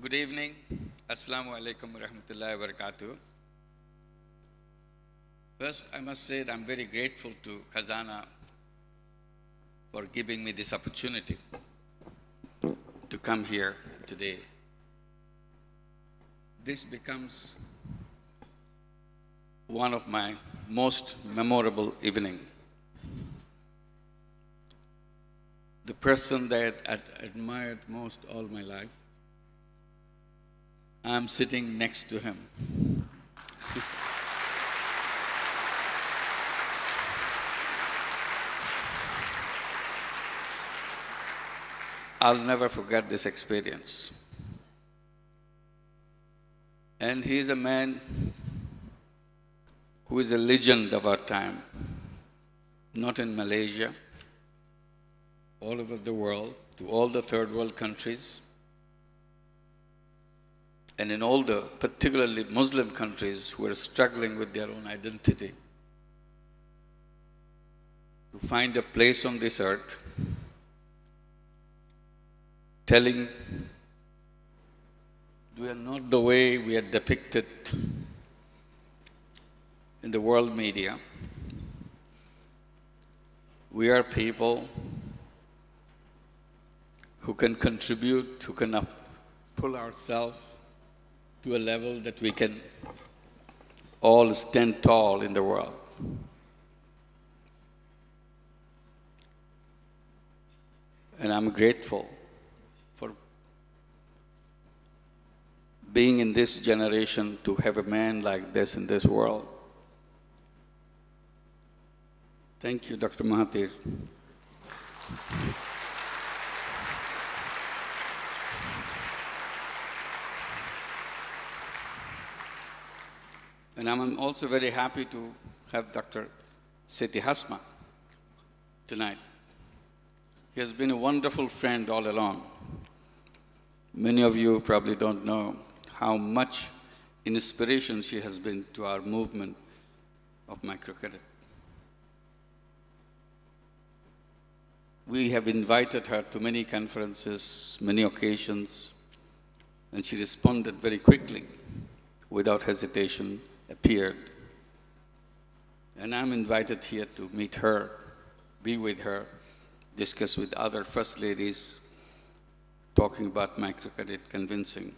Good evening. Assalamu alaikum wa rahmatullahi wa barakatuh. First, I must say that I'm very grateful to Khazanah for giving me this opportunity to come here today. This becomes one of my most memorable evenings. The person that I admired most all my life, I'm sitting next to him. I'll never forget this experience. And he is a man who is a legend of our time, not in Malaysia, all over the world, to all the third world countries, and in all the particularly Muslim countries who are struggling with their own identity to find a place on this earth, telling we are not the way we are depicted in the world media. We are people who can contribute, who can pull ourselves to a level that we can all stand tall in the world. And I'm grateful for being in this generation to have a man like this in this world. Thank you, Dr. Mahathir. And I'm also very happy to have Dr. Siti Hasma tonight. He has been a wonderful friend all along. Many of you probably don't know how much inspiration she has been to our movement of microcredit. We have invited her to many conferences, many occasions, and she responded very quickly, without hesitation, appeared. And I'm invited here to meet her, be with her, discuss with other first ladies, talking about microcredit, convincing.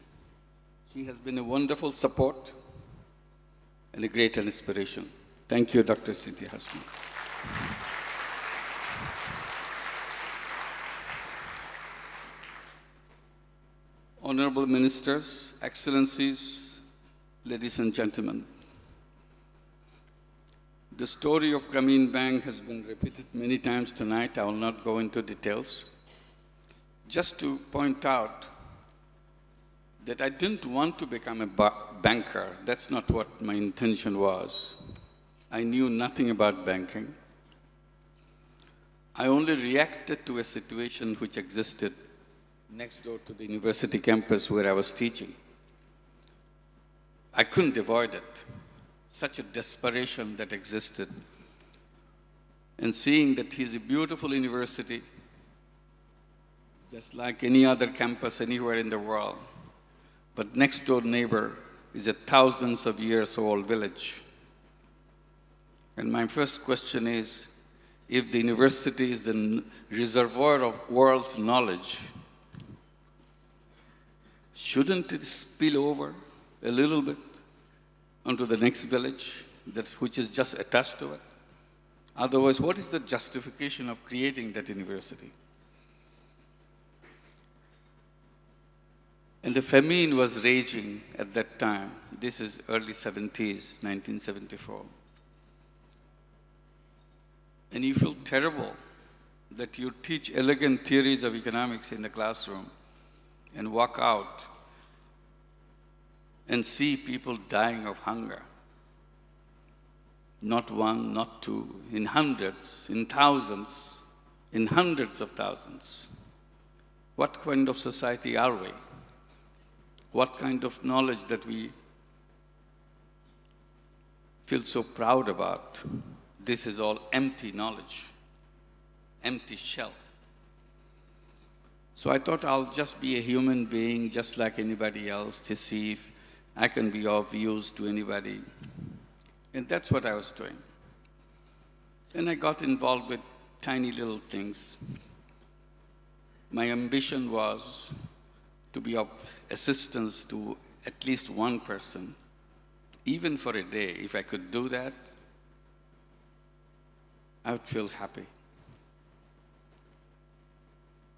She has been a wonderful support and a great inspiration. Thank you, Dr. Siti Hasma. Honorable Ministers, Excellencies, ladies and gentlemen, the story of Grameen Bank has been repeated many times tonight. I will not go into details. Just to point out that I didn't want to become a banker. That's not what my intention was. I knew nothing about banking. I only reacted to a situation which existed next door to the university campus where I was teaching. I couldn't avoid it. Such a desperation that existed. And seeing that he's a beautiful university, just like any other campus anywhere in the world, but next door neighbor is a thousands of years old village. And my first question is, if the university is the reservoir of world's knowledge, shouldn't it spill over a little bit onto the next village, which is just attached to it? Otherwise, what is the justification of creating that university? And the famine was raging at that time. This is early 70s, 1974. And you feel terrible that you teach elegant theories of economics in the classroom and walk out and see people dying of hunger. Not one, not two, in hundreds, in thousands, in hundreds of thousands. What kind of society are we? What kind of knowledge that we feel so proud about? This is all empty knowledge, empty shell. So I thought I'll just be a human being just like anybody else to see if I can be of use to anybody. And that's what I was doing. And I got involved with tiny little things. My ambition was to be of assistance to at least one person, even for a day. If I could do that, I would feel happy.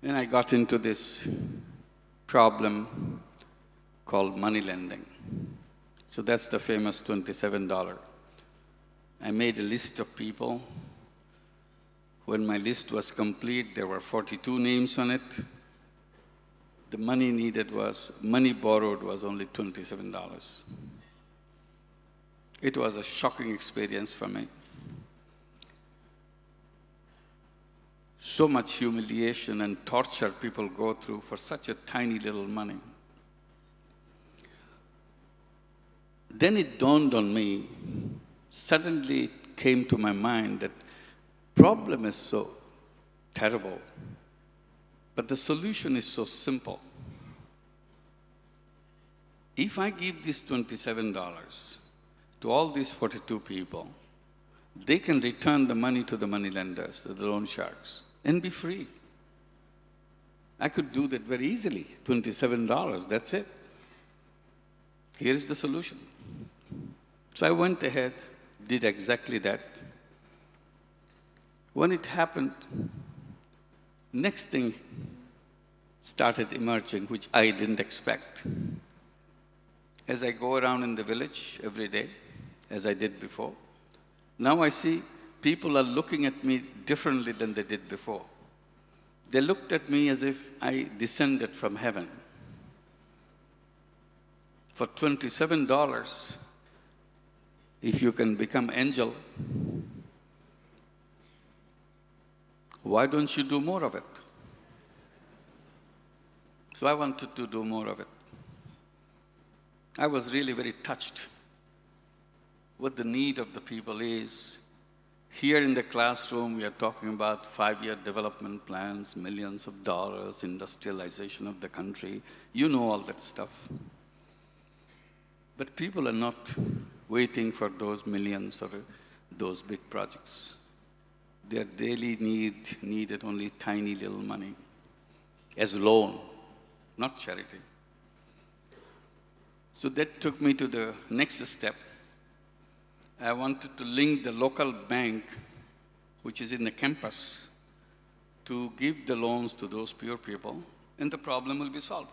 And I got into this problem called money lending. So that's the famous $27. I made a list of people. When my list was complete, there were 42 names on it. The money borrowed was only $27. It was a shocking experience for me. So much humiliation and torture people go through for such a tiny little money. Then it dawned on me, suddenly it came to my mind that problem is so terrible, but the solution is so simple. If I give this $27 to all these 42 people, they can return the money to the money lenders, to the loan sharks, and be free. I could do that very easily. $27, that's it. Here is the solution. So I went ahead, did exactly that. When it happened, next thing started emerging, which I didn't expect. As I go around in the village every day, as I did before, now I see people are looking at me differently than they did before. They looked at me as if I descended from heaven. For $27, if you can become angel, why don't you do more of it? So I wanted to do more of it. I was really very touched what the need of the people is. Here in the classroom, we are talking about 5-year development plans, millions of dollars, industrialization of the country. You know all that stuff. But people are not waiting for those millions or those big projects. Their daily needed only tiny little money as loan, not charity. So that took me to the next step. I wanted to link the local bank, which is in the campus, to give the loans to those poor people, and the problem will be solved.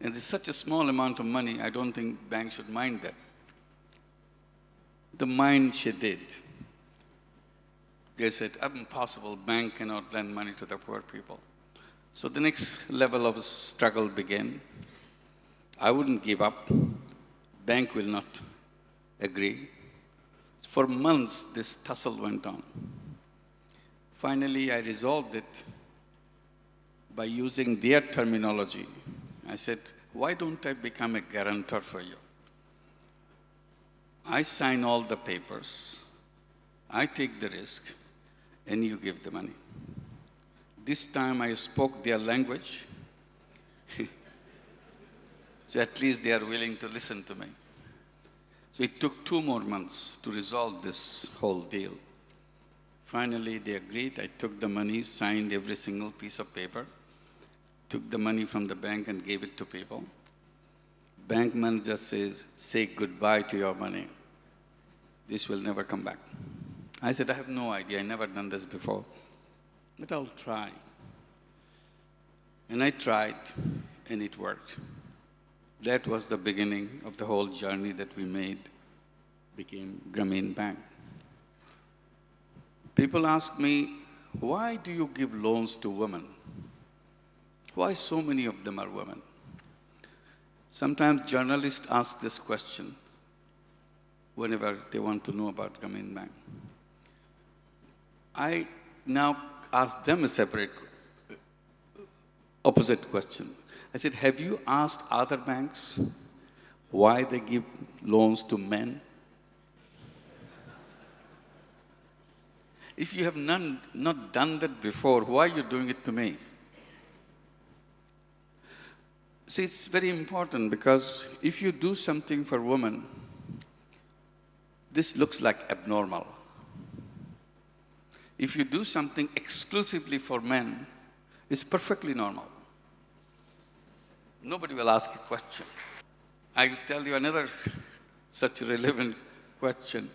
And it's such a small amount of money, I don't think banks should mind that. The mind she did. They said, impossible, bank cannot lend money to the poor people. So the next level of struggle began. I wouldn't give up. Bank will not agree. For months, this tussle went on. Finally, I resolved it by using their terminology. I said, why don't I become a guarantor for you? I sign all the papers, I take the risk, and you give the money. This time I spoke their language, so at least they are willing to listen to me. So it took 2 more months to resolve this whole deal. Finally, they agreed. I took the money, signed every single piece of paper, took the money from the bank and gave it to people. Bank manager says, say goodbye to your money. This will never come back. I said, I have no idea. I never done this before, but I'll try. And I tried, and it worked. That was the beginning of the whole journey that we made, became Grameen Bank. People ask me, why do you give loans to women? Why so many of them are women? Sometimes journalists ask this question whenever they want to know about Grameen Bank. I now ask them a separate, opposite question. I said, have you asked other banks why they give loans to men? If you have not done that before, why are you doing it to me? See, it's very important because if you do something for women, this looks like abnormal. If you do something exclusively for men, it's perfectly normal. Nobody will ask a question. I tell you another such relevant question.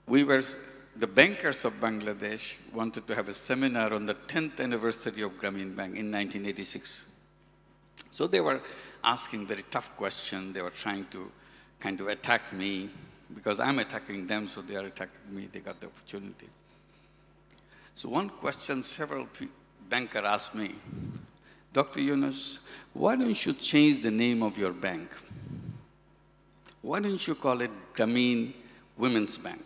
The bankers of Bangladesh wanted to have a seminar on the 10th anniversary of Grameen Bank in 1986. So they were asking very tough questions. They were trying to kind of attack me because I'm attacking them, so they are attacking me. They got the opportunity. So one question several bankers asked me, Dr. Yunus, why don't you change the name of your bank? Why don't you call it Grameen Women's Bank?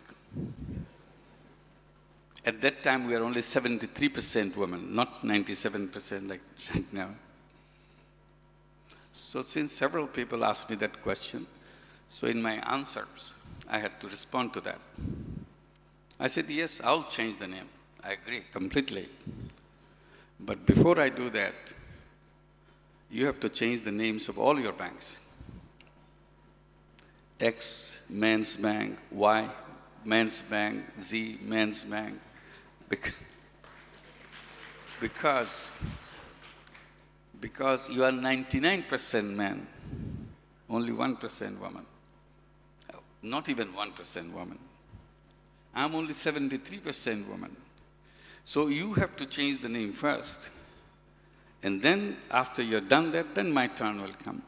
At that time, we were only 73% women, not 97% like right now. So since several people asked me that question, so in my answers, I had to respond to that. I said, yes, I'll change the name. I agree completely. But before I do that, you have to change the names of all your banks. X, Men's Bank, Y, Men's Bank, Z, Men's Bank. Because you are 99% men, only 1% woman. Not even 1% woman. I'm only 73% woman. So you have to change the name first. And then after you're done that, then my turn will come.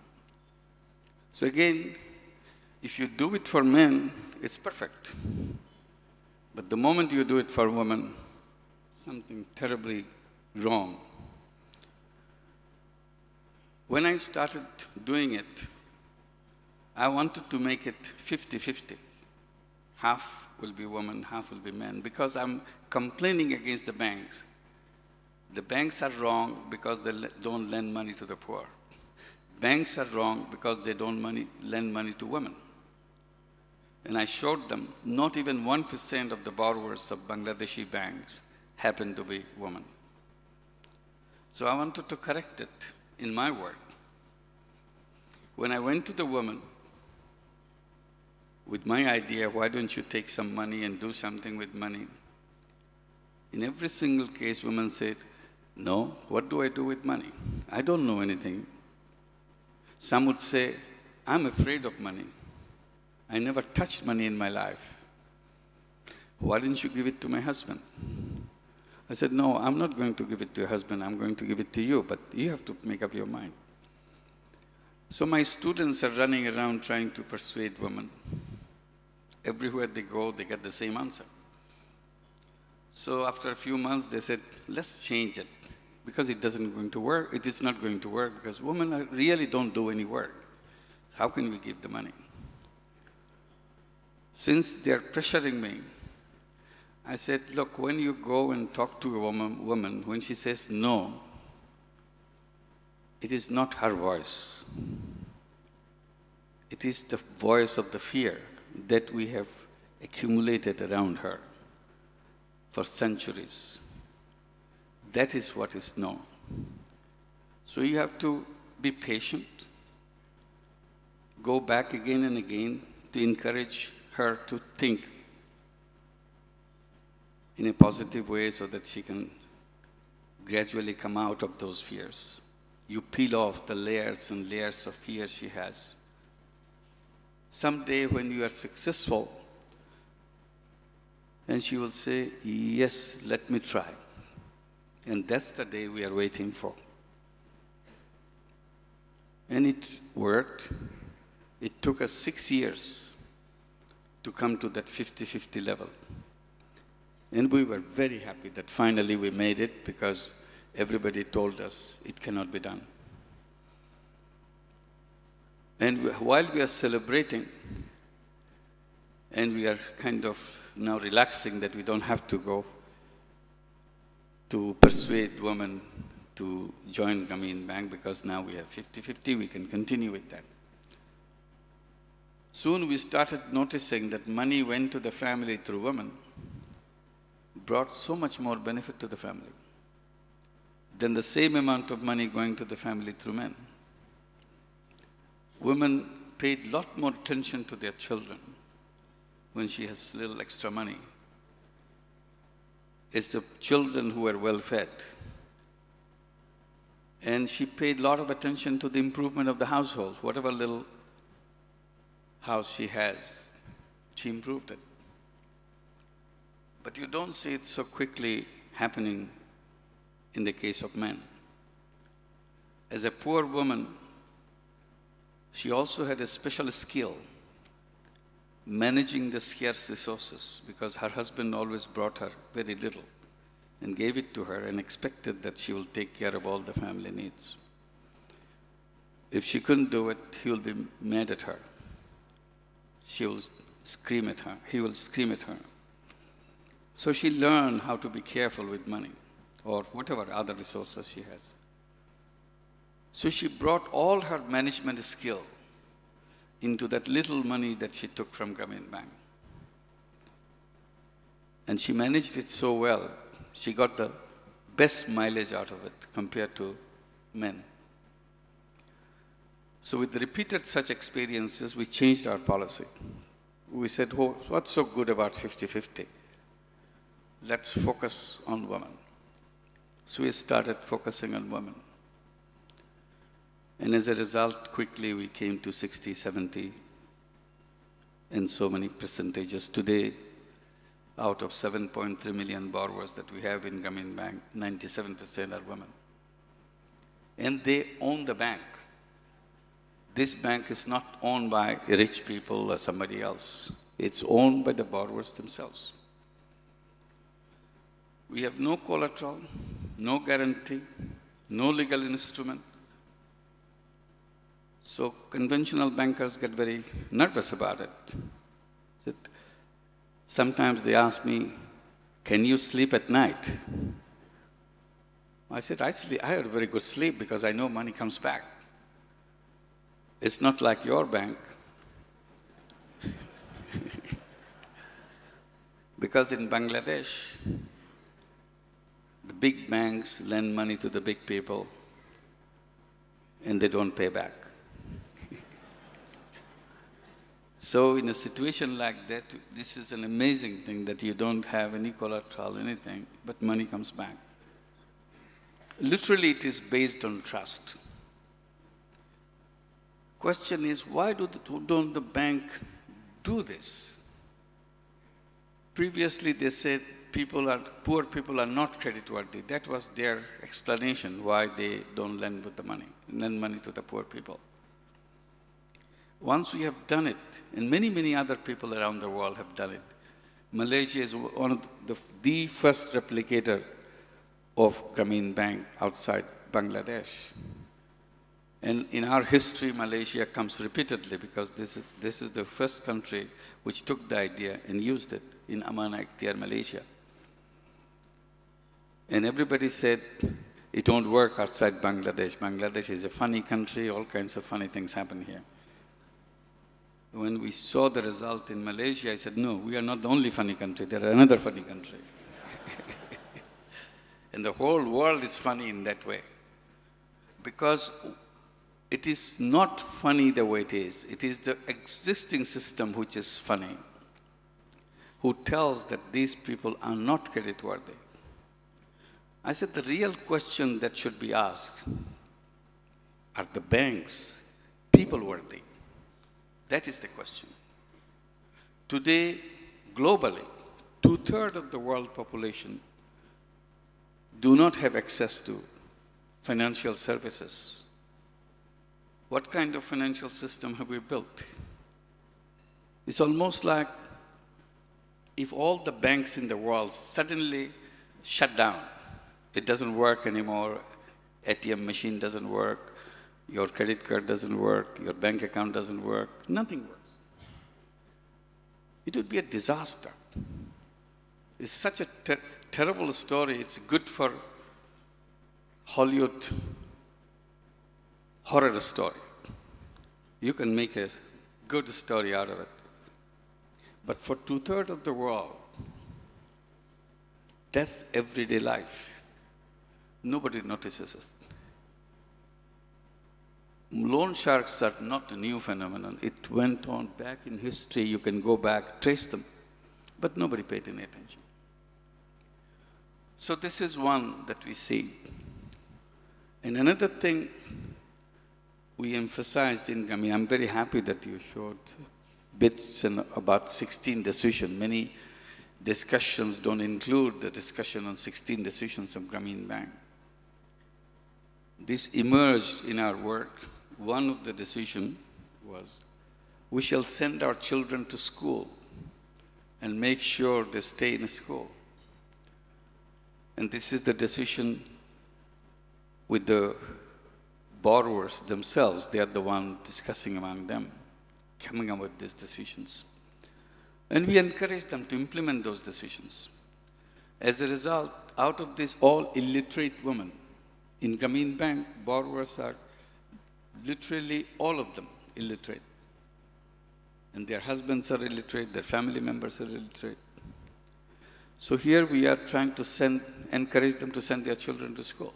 So again, if you do it for men, it's perfect. But the moment you do it for women, something terribly wrong. When I started doing it, I wanted to make it 50-50. Half will be women, half will be men, because I'm complaining against the banks. The banks are wrong because they don't lend money to the poor. Banks are wrong because they don't lend money to women. And I showed them not even 1% of the borrowers of Bangladeshi banks happen to be women. So I wanted to correct it in my work. When I went to the woman with my idea, why don't you take some money and do something with money? In every single case, women said, no, what do I do with money? I don't know anything. Some would say, I'm afraid of money. I never touched money in my life. Why didn't you give it to my husband? I said, no, I'm not going to give it to your husband. I'm going to give it to you, but you have to make up your mind. So my students are running around trying to persuade women. Everywhere they go, they get the same answer. So after a few months, they said, let's change it because it isn't going to work. It is not going to work because women really don't do any work. How can we give the money? Since they're pressuring me, I said, look, when you go and talk to a woman, when she says no, it is not her voice. It is the voice of the fear that we have accumulated around her for centuries. That is what is no. So you have to be patient, go back again and again to encourage her to think in a positive way so that she can gradually come out of those fears. You peel off the layers and layers of fear she has. Someday when you are successful, and she will say, yes, let me try. And that's the day we are waiting for. And it worked. It took us 6 years to come to that 50-50 level. And we were very happy that finally we made it because everybody told us it cannot be done. And while we are celebrating, and we are kind of now relaxing that we don't have to go to persuade women to join Grameen Bank because now we have 50-50, we can continue with that. Soon we started noticing that money went to the family through women, brought so much more benefit to the family than the same amount of money going to the family through men. women paid a lot more attention to their children when she has little extra money. It's the children who are well fed. And she paid a lot of attention to the improvement of the household. Whatever little house she has, she improved it. But you don't see it so quickly happening in the case of men. As a poor woman, she also had a special skill, managing the scarce resources, because her husband always brought her very little and gave it to her and expected that she will take care of all the family needs. If she couldn't do it, he will be mad at her. She will scream at her. He will scream at her. So she learned how to be careful with money or whatever other resources she has. So she brought all her management skill into that little money that she took from Grameen Bank. And she managed it so well, she got the best mileage out of it compared to men. So with repeated such experiences, we changed our policy. We said, oh, what's so good about 50-50? Let's focus on women. So we started focusing on women. And as a result, quickly we came to 60, 70, and so many percentages. Today, out of 7.3 million borrowers that we have in Grameen Bank, 97% are women. And they own the bank. This bank is not owned by rich people or somebody else. It's owned by the borrowers themselves. We have no collateral, no guarantee, no legal instrument. So conventional bankers get very nervous about it. Sometimes they ask me, can you sleep at night? I said, I had a very good sleep because I know money comes back. It's not like your bank. Because in Bangladesh, the big banks lend money to the big people and they don't pay back. So in a situation like that, this is an amazing thing that you don't have any collateral, anything, but money comes back. Literally, it is based on trust. Question is, why don't the bank do this? Previously, they said poor people are not creditworthy. That was their explanation why they don't lend money to the poor people. Once we have done it, and many, many other people around the world have done it, Malaysia is one of the first replicator of Grameen Bank outside Bangladesh. And in our history, Malaysia comes repeatedly because this is the first country which took the idea and used it in Amanah Ikhtiar, Malaysia. And everybody said, it won't work outside Bangladesh. Bangladesh is a funny country, all kinds of funny things happen here. When we saw the result in Malaysia, I said, no, we are not the only funny country. There are another funny country. And the whole world is funny in that way. Because it is not funny the way it is. It is the existing system which is funny, who tells that these people are not creditworthy. I said, the real question that should be asked, are the banks people-worthy? That is the question. Today, globally, 2/3 of the world population do not have access to financial services. What kind of financial system have we built? It's almost like if all the banks in the world suddenly shut down, it doesn't work anymore, ATM machine doesn't work, your credit card doesn't work, your bank account doesn't work, nothing works. It would be a disaster. It's such a terrible story. It's good for Hollywood horror story. You can make a good story out of it. But for 2/3 of the world, that's everyday life. Nobody notices it. Loan sharks are not a new phenomenon. It went on back in history. You can go back, trace them. But nobody paid any attention. So this is one that we see. And another thing we emphasized in Grameen, I'm very happy that you showed bits and about 16 decisions. Many discussions don't include the discussion on 16 decisions of Grameen Bank. This emerged in our work. One of the decisions was, we shall send our children to school and make sure they stay in school. And this is the decision with the borrowers themselves. They are the one discussing among them, coming up with these decisions. And we encourage them to implement those decisions. As a result, out of this, all illiterate women in Grameen Bank, borrowers are literally all of them illiterate. And their husbands are illiterate, their family members are illiterate. So here we are trying to encourage them to send their children to school.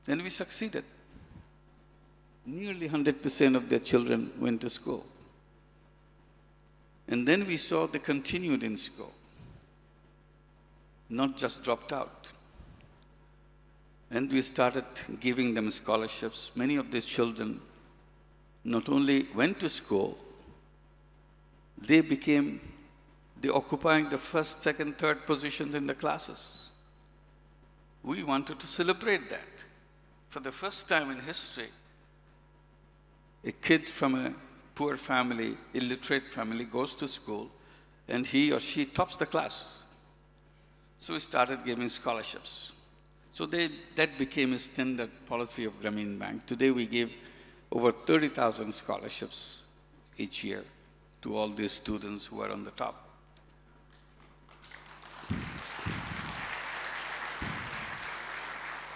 And we succeeded. Nearly 100% of their children went to school. And then we saw they continued in school, not just dropped out. And we started giving them scholarships. Many of these children not only went to school, they occupying the first, second, third positions in the classes. We wanted to celebrate that. For the first time in history, a kid from a poor family, illiterate family, goes to school and he or she tops the class. So we started giving scholarships. So that became a standard policy of Grameen Bank. Today we give over 30,000 scholarships each year to all these students who are on the top.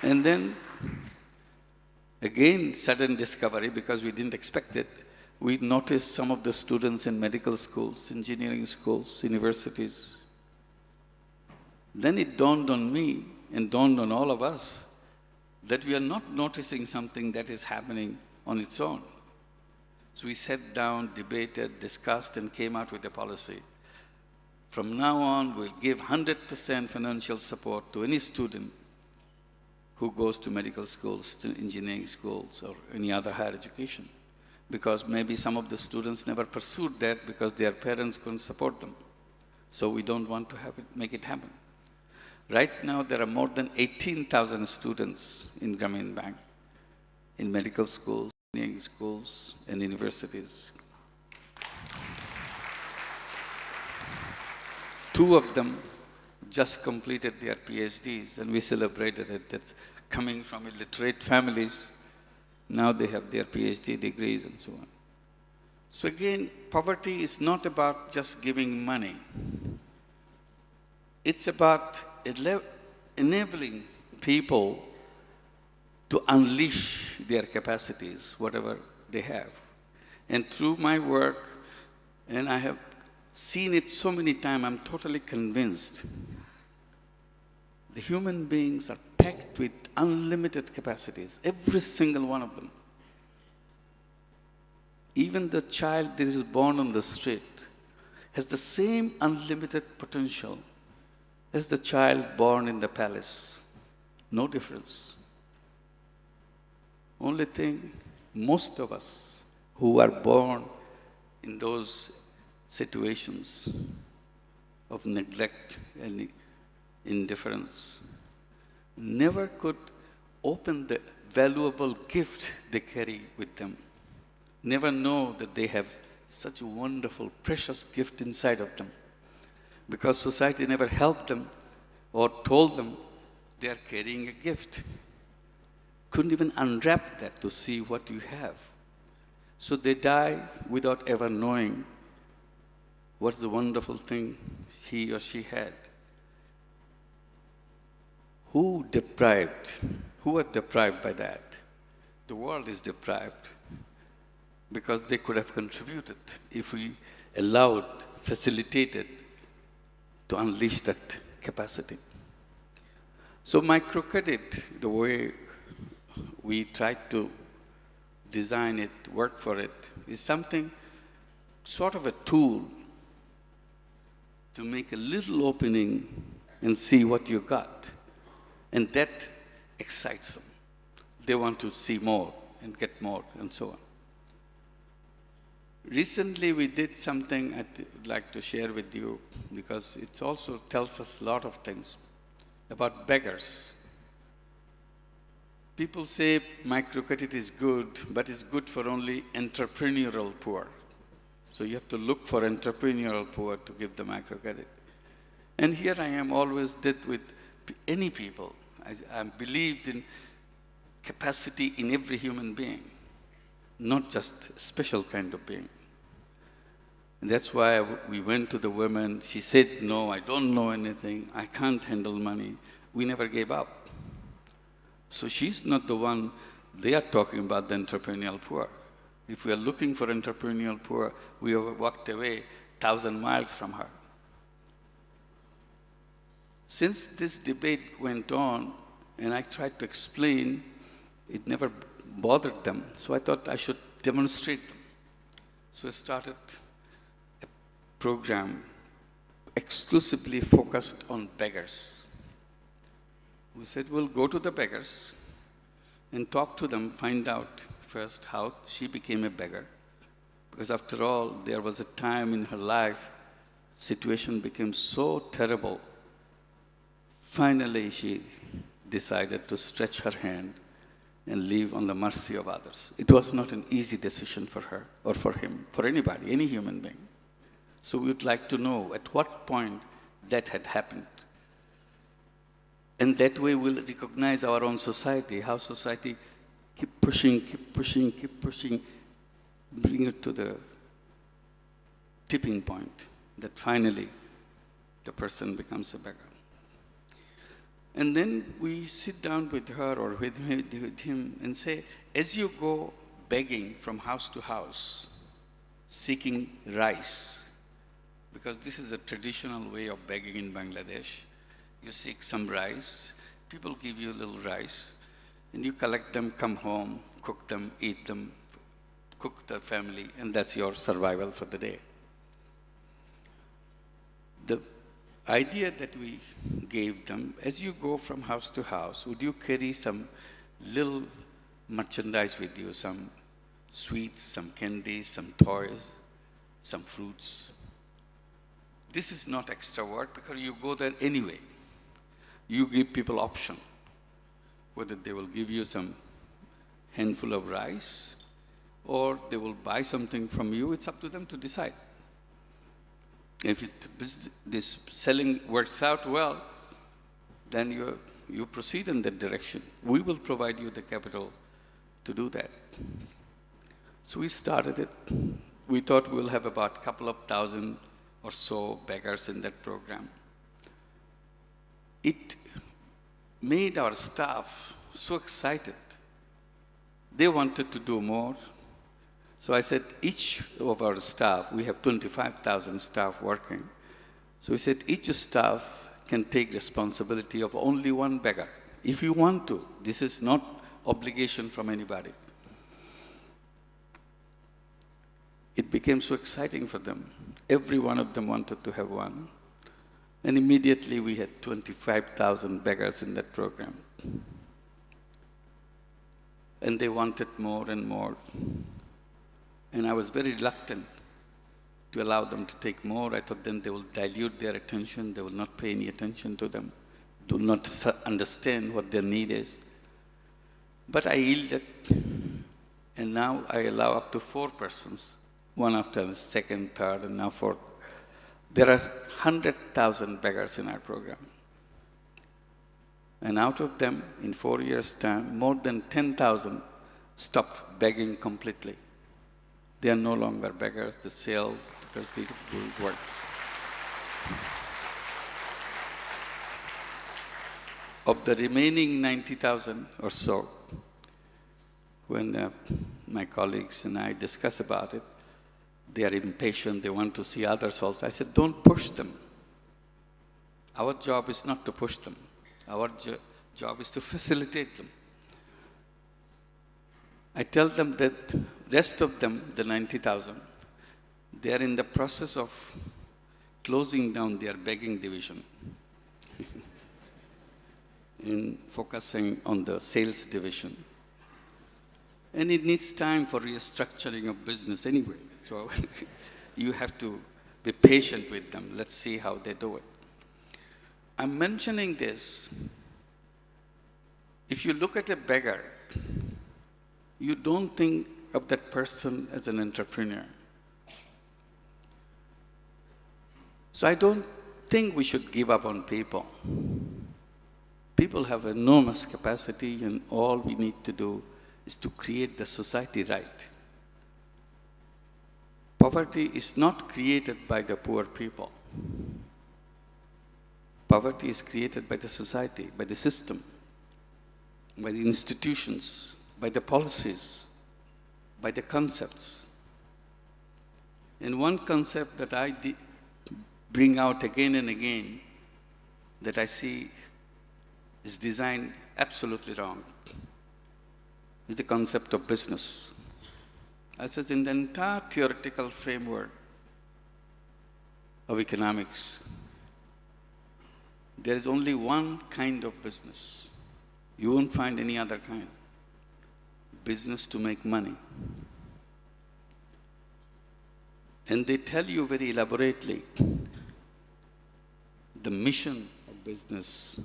And then, again, sudden discovery, because we didn't expect it. We noticed some of the students in medical schools, engineering schools, universities. Then it dawned on me and dawned on all of us that we are not noticing something that is happening on its own. So we sat down, debated, discussed, and came out with a policy. From now on, we'll give 100% financial support to any student who goes to medical schools, to engineering schools, or any other higher education. Because maybe some of the students never pursued that because their parents couldn't support them. So we don't want to make it happen. Right now, there are more than 18,000 students in Grameen Bank, in medical schools, engineering schools, and universities. 2 of them just completed their PhDs, and we celebrated it. That's coming from illiterate families. Now they have their PhD degrees and so on. So again, poverty is not about just giving money. It's about enabling people to unleash their capacities, whatever they have. And through my work, and I have seen it so many times, I'm totally convinced the human beings are packed with unlimited capacities, every single one of them. Even the child that is born on the street has the same unlimited potential as the child born in the palace. No difference. Only thing, most of us who are born in those situations of neglect and indifference never could open the valuable gift they carry with them. Never know that they have such a wonderful, precious gift inside of them. Because society never helped them or told them they are carrying a gift. Couldn't even unwrap that to see what you have. So they die without ever knowing what's the wonderful thing he or she had. Who are deprived by that? The world is deprived because they could have contributed if we allowed, facilitated to unleash that capacity. So microcredit, the way we try to design it, work for it, is something, sort of a tool to make a little opening and see what you got. And that excites them. They want to see more and get more and so on. Recently, we did something I'd like to share with you because it also tells us a lot of things about beggars. People say microcredit is good, but it's good for only entrepreneurial poor. So you have to look for entrepreneurial poor to give the microcredit. And here I am always did with any people. I believed in capacity in every human being, not just a special kind of being. And that's why we went to the women. She said, no, I don't know anything. I can't handle money. We never gave up. So she's not the one, they are talking about the entrepreneurial poor. If we are looking for entrepreneurial poor, we have walked away 1,000 miles from her. Since this debate went on, and I tried to explain, it never bothered them. So I thought I should demonstrate them. So I started a program exclusively focused on beggars. We said, we'll go to the beggars and talk to them, find out first how she became a beggar. Because after all, there was a time in her life, situation became so terrible. Finally, she decided to stretch her hand and live on the mercy of others. It was not an easy decision for her or for him, for anybody, any human being. So we would like to know at what point that had happened. And that way we'll recognize our own society, how society keep pushing, bring it to the tipping point that finally the person becomes a beggar. And then we sit down with her or with him and say, as you go begging from house to house, seeking rice, because this is a traditional way of begging in Bangladesh. You seek some rice, people give you a little rice, and you collect them, come home, cook them, eat them, cook the family, and that's your survival for the day. The idea that we gave them, as you go from house to house, would you carry some little merchandise with you, some sweets, some candies, some toys, some fruits? This is not extra work because you go there anyway. You give people option, whether they will give you some handful of rice or they will buy something from you. It's up to them to decide. If this selling works out well, then you proceed in that direction. We will provide you the capital to do that. So we started it. We thought we'll have about a couple of thousand or so beggars in that program. It made our staff so excited. They wanted to do more. So I said, each of our staff, we have 25,000 staff working. So we said, each staff can take responsibility of only one beggar. If you want to, this is not obligation from anybody. It became so exciting for them. Every one of them wanted to have one. And immediately we had 25,000 beggars in that program. And they wanted more and more. And I was very reluctant to allow them to take more. I thought then they will dilute their attention. They will not pay any attention to them, do not understand what their need is. But I yielded, and now I allow up to 4 persons, one after the second, third, and now fourth. There are 100,000 beggars in our program. And out of them, in 4 years' time, more than 10,000 stopped begging completely. They are no longer beggars, they sell because they do work. Of the remaining 90,000 or so, when my colleagues and I discuss about it, they are impatient, they want to see others also. I said, don't push them. Our job is not to push them. Our job is to facilitate them. I tell them that rest of them, the 90,000, they are in the process of closing down their begging division and focusing on the sales division. And it needs time for restructuring of business anyway. So you have to be patient with them. Let's see how they do it. I'm mentioning this. If you look at a beggar, you don't think of that person as an entrepreneur. So I don't think we should give up on people. People have enormous capacity, and all we need to do is to create the society right. Poverty is not created by the poor people. Poverty is created by the society, by the system, by the institutions, by the policies, by the concepts. And one concept that I bring out again and again that I see is designed absolutely wrong is the concept of business. I says in the entire theoretical framework of economics, there is only one kind of business. You won't find any other kind. Business to make money. And they tell you very elaborately, the mission of business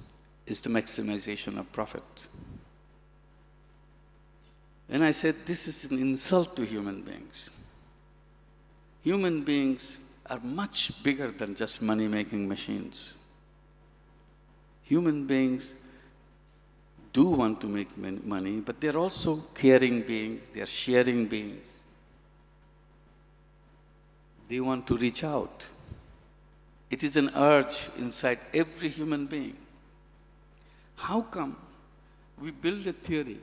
is the maximization of profit. And I said, this is an insult to human beings. Human beings are much bigger than just money-making machines. Human beings do want to make money, but they're also caring beings, they're sharing beings. They want to reach out. It is an urge inside every human being. How come we build a theory?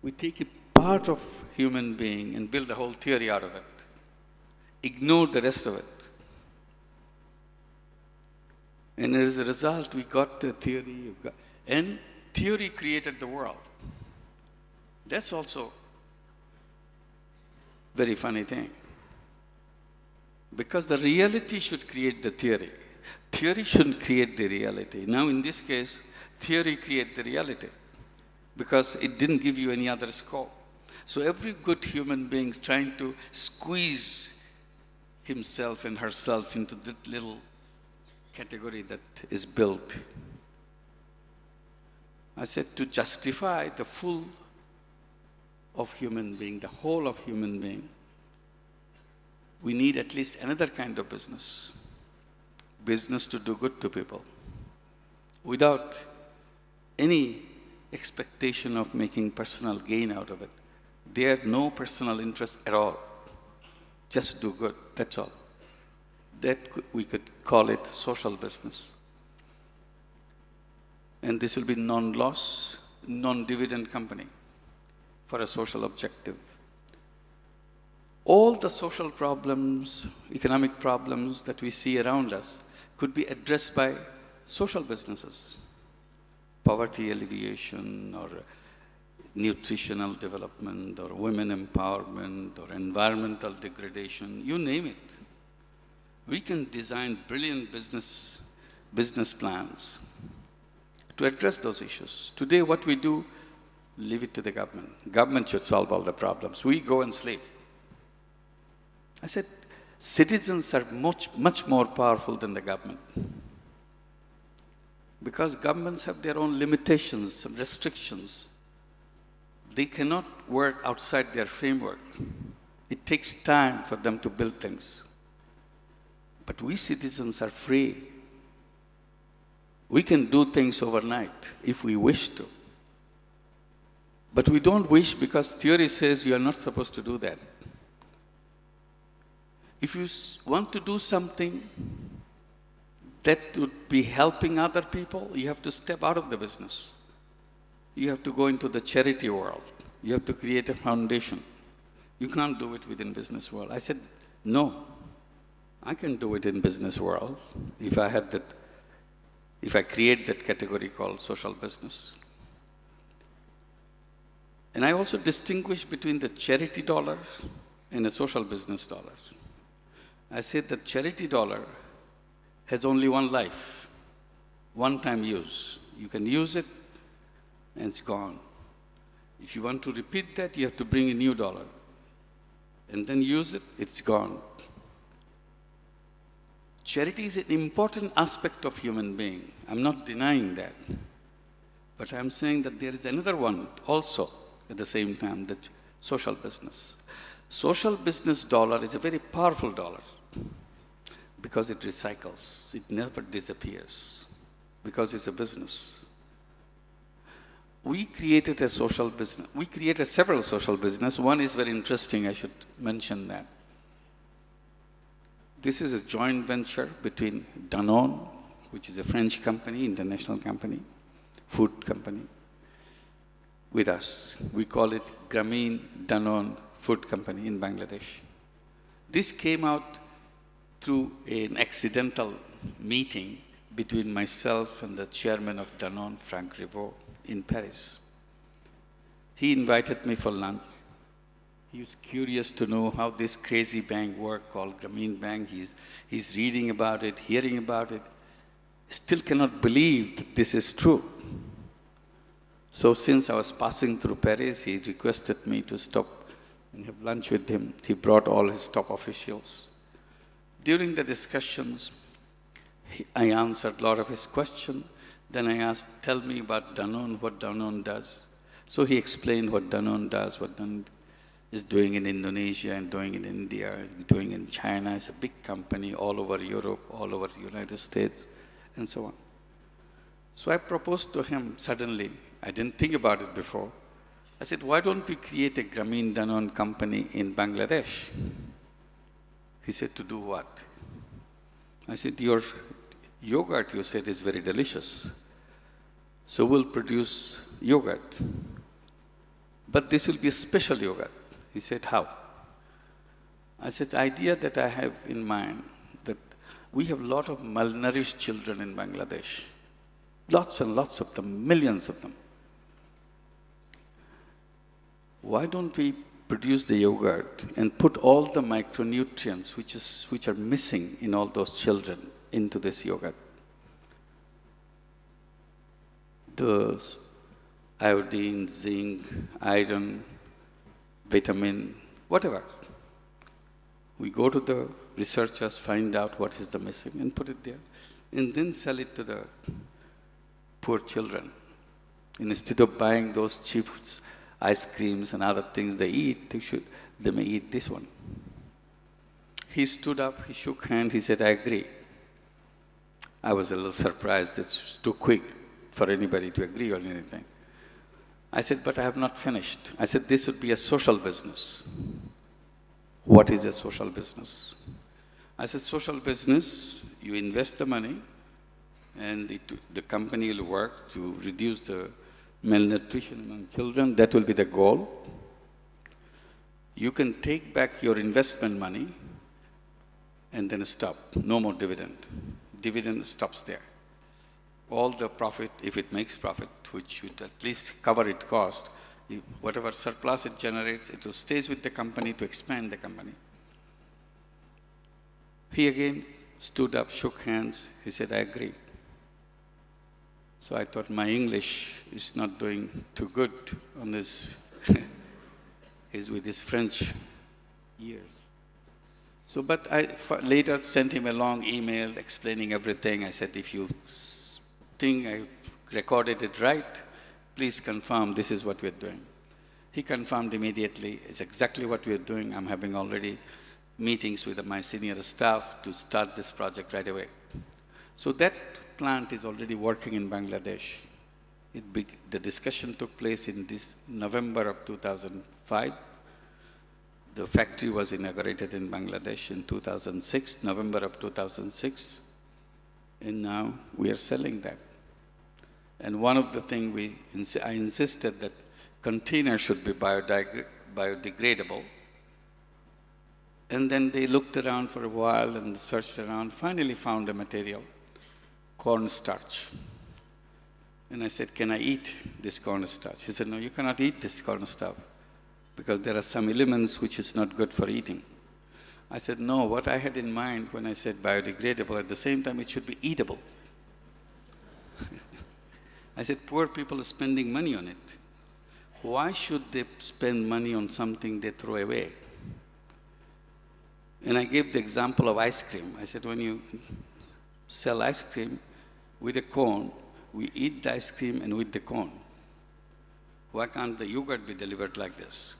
We take a part of human being and build the whole theory out of it. Ignore the rest of it. And as a result, we got the theory. And theory created the world. That's also a very funny thing. Because the reality should create the theory. Theory shouldn't create the reality. Now, in this case, theory creates the reality because it didn't give you any other scope. So every good human being is trying to squeeze himself and herself into that little category that is built. I said to justify the full of human being, the whole of human being, we need at least another kind of business. Business to do good to people. Without any expectation of making personal gain out of it. There no personal interest at all. Just do good, that's all. We could call it social business. And this will be non-loss, non-dividend company for a social objective. All the social problems, economic problems that we see around us could be addressed by social businesses. Poverty alleviation, or nutritional development, or women empowerment, or environmental degradation, you name it. We can design brilliant business plans to address those issues. Today, what we do, leave it to the government. Government should solve all the problems. We go and sleep. I said, citizens are much more powerful than the government. Because governments have their own limitations, some restrictions. They cannot work outside their framework. It takes time for them to build things. But we citizens are free. We can do things overnight if we wish to. But we don't wish because theory says you are not supposed to do that. If you want to do something that would be helping other people, you have to step out of the business. You have to go into the charity world. You have to create a foundation. You can't do it within business world. I said, no, I can do it in business world if I had that, if I create that category called social business. And I also distinguish between the charity dollar and a social business dollar. I said that charity dollar has only one life, one-time use. You can use it and it's gone. If you want to repeat that, you have to bring a new dollar and then use it, it's gone. Charity is an important aspect of human being. I'm not denying that. But I'm saying that there is another one also at the same time, the social business. Social business dollar is a very powerful dollar because it recycles. It never disappears because it's a business. We created a social business. We created several social business. One is very interesting. I should mention that. This is a joint venture between Danone, which is a French company, international company, food company, with us. We call it Grameen Danone Food Company in Bangladesh. This came out through an accidental meeting between myself and the chairman of Danone, Frank Rivaux, in Paris. He invited me for lunch. He was curious to know how this crazy bank worked called Grameen Bank. He's reading about it, hearing about it. Still cannot believe that this is true. So since I was passing through Paris, he requested me to stop and have lunch with him. He brought all his top officials. During the discussions, I answered a lot of his questions. Then I asked, tell me about Danone, what Danone does. So he explained what Danone does, what Danone is doing in Indonesia and doing in India, doing in China. It's a big company all over Europe, all over the United States, and so on. So I proposed to him suddenly, I didn't think about it before. I said, why don't we create a Grameen Danone company in Bangladesh? He said, to do what? I said, your yogurt, you said, is very delicious. So we'll produce yogurt. But this will be a special yogurt. He said, how? I said, the idea that I have in mind, that we have a lot of malnourished children in Bangladesh. Lots and lots of them, millions of them. Why don't we produce the yogurt and put all the micronutrients which are missing in all those children into this yogurt? The iodine, zinc, iron, vitamin, whatever. We go to the researchers, find out what is the missing and put it there, and then sell it to the poor children. Instead of buying those cheap ice creams and other things they eat, they may eat this one. He stood up, he shook hands, he said, I agree. I was a little surprised, it's too quick for anybody to agree on anything. I said, but I have not finished. I said, this would be a social business. What is a social business? I said, social business, you invest the money and the company will work to reduce the malnutrition among children. That will be the goal. You can take back your investment money and then stop. No more dividend. Dividend stops there. All the profit, if it makes profit, which would at least cover its cost, whatever surplus it generates, it will stay with the company to expand the company. He again stood up, shook hands. He said, I agree. So I thought my English is not doing too good on this. He's with his French years. So, but I later sent him a long email explaining everything. I said, if you think I recorded it right, please confirm this is what we're doing. He confirmed immediately, it's exactly what we're doing. I'm having already meetings with my senior staff to start this project right away. So that plant is already working in Bangladesh. The discussion took place in this November of 2005. The factory was inaugurated in Bangladesh in 2006, November of 2006. And now we are selling that. And one of the things I insisted that container should be biodegradable. And then they looked around for a while and searched around, finally found a material, cornstarch. And I said, can I eat this cornstarch? He said, no, you cannot eat this cornstarch because there are some elements which is not good for eating. I said, no, what I had in mind when I said biodegradable, at the same time it should be eatable. I said, poor people are spending money on it. Why should they spend money on something they throw away? And I gave the example of ice cream. I said, when you sell ice cream with a cone, we eat the ice cream and with the cone. Why can't the yogurt be delivered like this?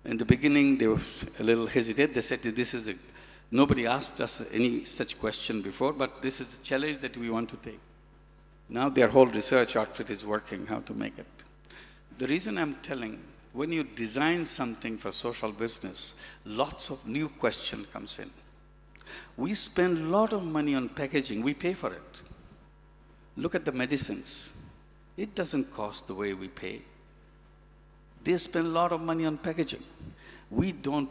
In the beginning, they were a little hesitant. They said, nobody asked us any such question before, but this is a challenge that we want to take. Now their whole research outfit is working how to make it. The reason I'm telling, when you design something for social business, lots of new question comes in. We spend a lot of money on packaging. We pay for it. Look at the medicines. It doesn't cost the way we pay. They spend a lot of money on packaging. We don't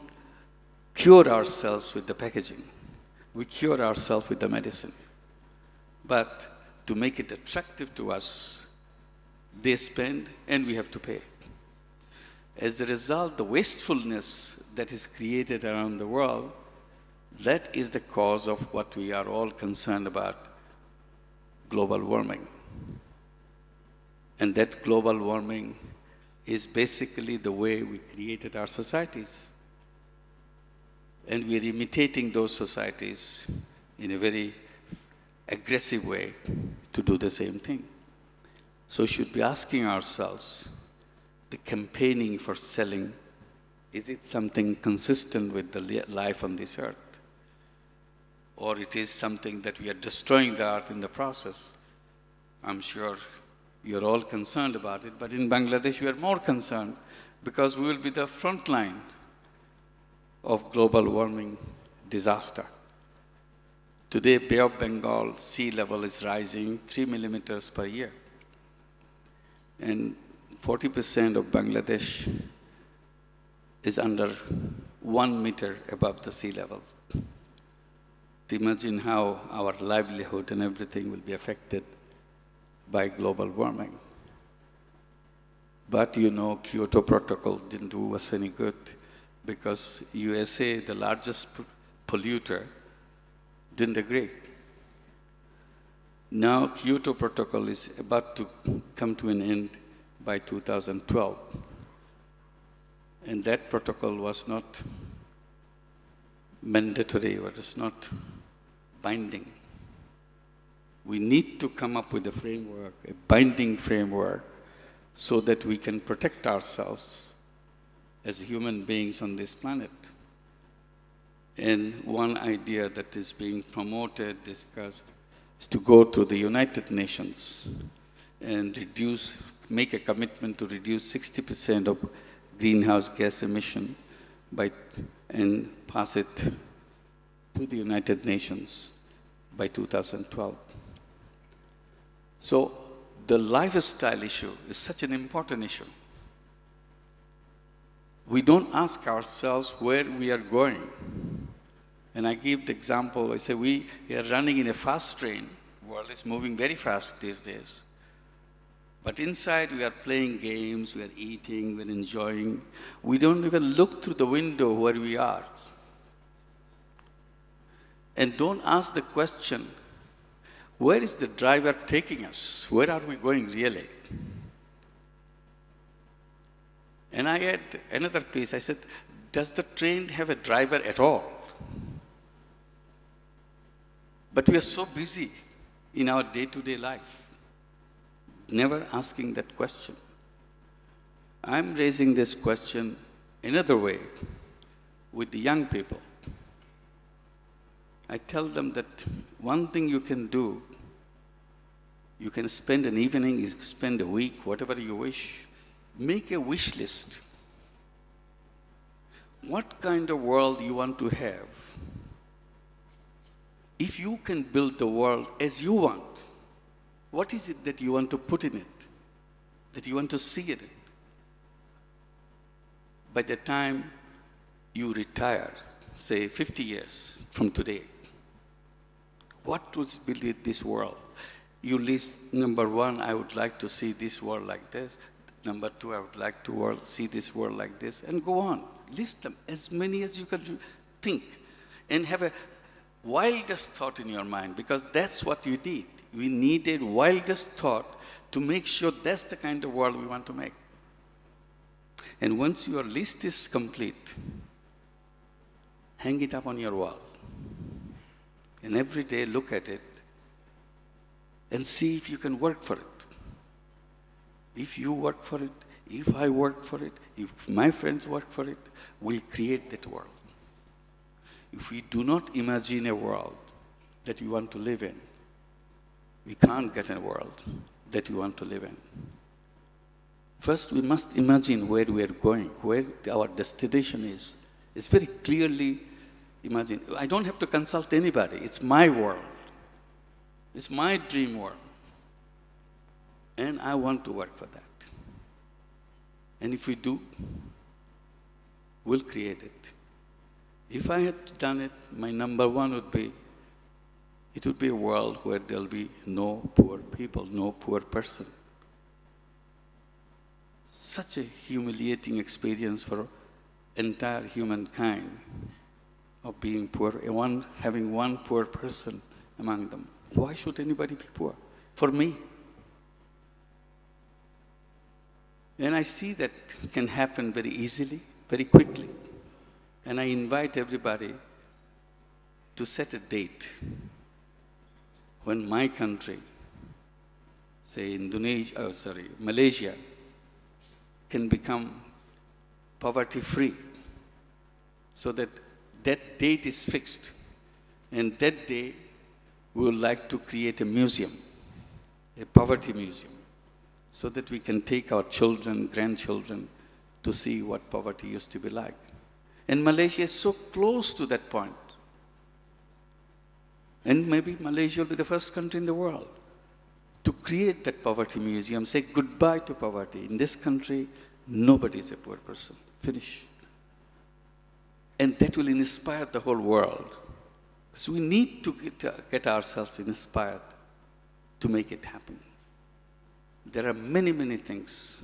cure ourselves with the packaging. We cure ourselves with the medicine. But to make it attractive to us, they spend and we have to pay. As a result, the wastefulness that is created around the world, that is the cause of what we are all concerned about, global warming. And that global warming is basically the way we created our societies. And we are imitating those societies in a very aggressive way to do the same thing. So we should be asking ourselves, the campaigning for selling, is it something consistent with the life on this earth? Or it is something that we are destroying the earth in the process? I'm sure you're all concerned about it, but in Bangladesh we are more concerned because we will be the front line of global warming disaster. Today, Bay of Bengal sea level is rising 3 millimeters per year. And 40% of Bangladesh is under 1 meter above the sea level. Imagine how our livelihood and everything will be affected by global warming. But you know, Kyoto Protocol didn't do us any good because USA, the largest polluter, didn't agree. Now Kyoto Protocol is about to come to an end by 2012. And that protocol was not mandatory, or it's not binding. We need to come up with a framework, a binding framework, so that we can protect ourselves as human beings on this planet. And one idea that is being promoted, discussed, is to go to the United Nations and make a commitment to reduce 60% of greenhouse gas emission and pass it to the United Nations by 2012. So the lifestyle issue is such an important issue. We don't ask ourselves where we are going. And I give the example, I say we are running in a fast train. The world is moving very fast these days. But inside we are playing games, we are eating, we are enjoying. We don't even look through the window where we are. And don't ask the question, where is the driver taking us? Where are we going really? And I had another piece, I said, does the train have a driver at all? But we are so busy in our day-to-day life, never asking that question. I'm raising this question another way with the young people. I tell them that one thing you can do, you can spend an evening, you spend a week, whatever you wish. Make a wish list. What kind of world you want to have? If you can build the world as you want, what is it that you want to put in it? That you want to see in it? By the time you retire, say 50 years from today, what would be this world? You list, number one, I would like to see this world like this. Number two, I would like to see this world like this, and go on. List them, as many as you can think, and have a wildest thought in your mind, because that's what you need. We need a wildest thought to make sure that's the kind of world we want to make. And once your list is complete, hang it up on your wall. And every day look at it and see if you can work for it. If you work for it, if I work for it, if my friends work for it, we'll create that world. If we do not imagine a world that we want to live in, we can't get a world that we want to live in. First, we must imagine where we are going, where our destination is. It's very clearly imagined. I don't have to consult anybody. It's my world. It's my dream world. And I want to work for that. And if we do, we'll create it. If I had done it, my number one would be, it would be a world where there'll be no poor people, no poor person. Such a humiliating experience for entire humankind of being poor, having one poor person among them. Why should anybody be poor? For me. And I see that can happen very easily, very quickly. And I invite everybody to set a date when my country, say Malaysia, can become poverty-free, so that that date is fixed. And that day, we would like to create a museum, a poverty museum, so that we can take our children, grandchildren, to see what poverty used to be like. And Malaysia is so close to that point. And maybe Malaysia will be the first country in the world to create that poverty museum, say goodbye to poverty. In this country, nobody is a poor person. Finish. And that will inspire the whole world. So we need to get ourselves inspired to make it happen. There are many, many things.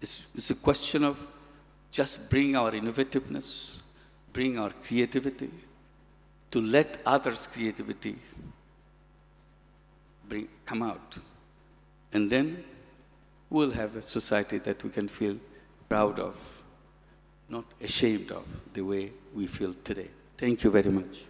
It's a question of just bring our innovativeness, bring our creativity, to let others' creativity come out. And then we'll have a society that we can feel proud of, not ashamed of the way we feel today. Thank you very much.